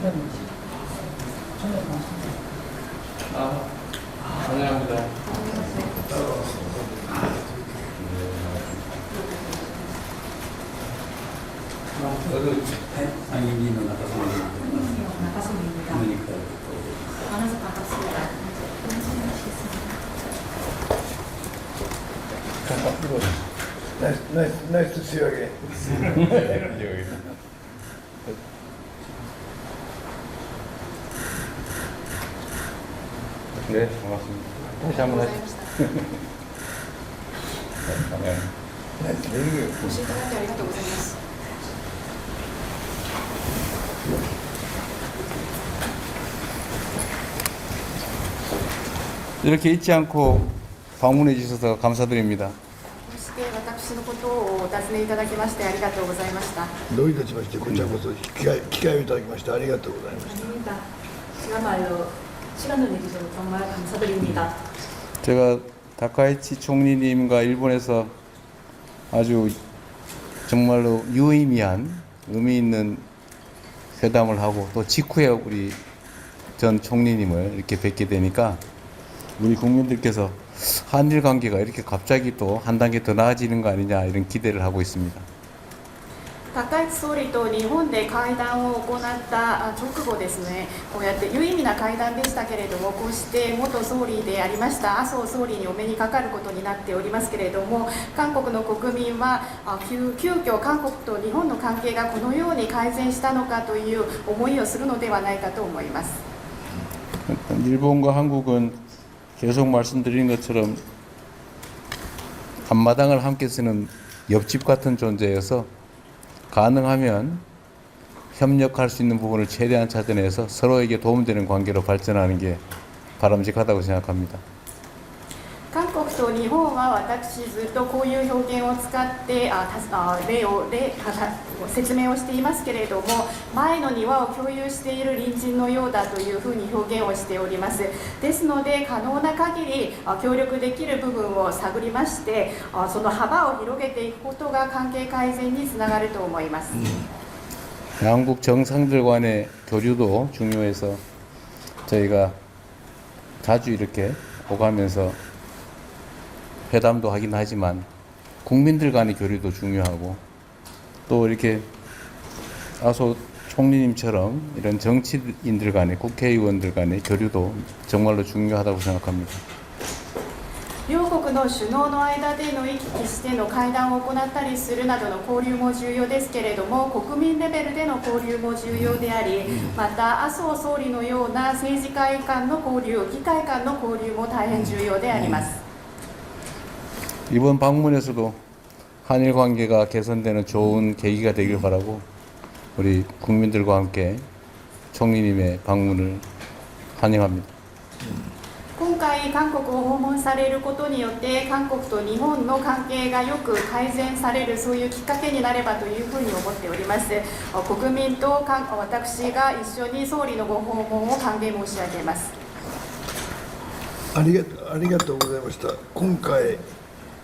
환영합니다. 상임위는 나가십니다. 만나서 반갑습니다. Nice to see you again. 네, 반갑습니다. 다시 한번 하시죠. 네. Nice to meet you. ご視聴いただきありがとうございます。 이렇게 잊지 않고 방문해 주셔서 감사드립니다. こうして私のことをお尋ねいただきましてありがとうございました。 どういたしまして、こちらこそ機会をいただきましてありがとうございました。 아닙니다. 시간말로 시간을 내주셔서 정말 감사드립니다. 제가 다카이치 총리님과 일본에서 아주 정말로 유의미한 의미 있는 회담을 하고 또 직후에 우리 전 총리님을 이렇게 뵙게 되니까 우리 국민들께서 한일 관계가 이렇게 갑자기 또 한 단계 더 나아지는 거 아니냐 이런 기대를 하고 있습니다. 高市総理と日本で会談を行った直後ですね、こうやって有意味な会談でしたけれども、こうして元総理でありました麻生総理にお目にかかることになっておりますけれども、韓国の国民は急遽韓国と日本の関係がこのように改善したのかという思いをするのではないかと思います。 일본과 한국은 계속 말씀드린 것처럼 앞마당을 함께 쓰는 옆집 같은 존재여서 가능하면 협력할 수 있는 부분을 최대한 찾아내서 서로에게 도움되는 관계로 발전하는 게 바람직하다고 생각합니다. 韓国と日本は私ずっとこういう表現を使って説明をしていますけれども、前の庭を共有している隣人のようだというふうに表現をしております。ですので可能な限り協力できる部分を探りまして、その幅を広げていくことが関係改善につながると思います。 양국 정상들 간의 교류도 중요해서 저희가 자주 이렇게 오가면서 회담도 하긴 하지만 국민들 간의 교류도 중요하고 또 이렇게 아소 총리님처럼 이런 정치인들 간의 국회의원들 간의 교류도 정말로 중요하다고 생각합니다. 両国の首脳の間での行き来しての会談を行ったりするなどの交流も重要ですけれども、国民レベルでの交流も重要であり、また麻生総理のような政治家間の交流、議会間の交流も大変重要であります。 이번 방문에서도 한일 관계가 개선되는 좋은 계기가 되길 바라고 우리 국민들과 함께 총리님의 방문을 환영합니다. 今回韓国を訪問されることによって韓国と日本の関係がよく改善される、そういうきっかけになればというふうに思っております。国民と私が一緒に総理のご訪問を歓迎申し上げます。ありがとうございました。今回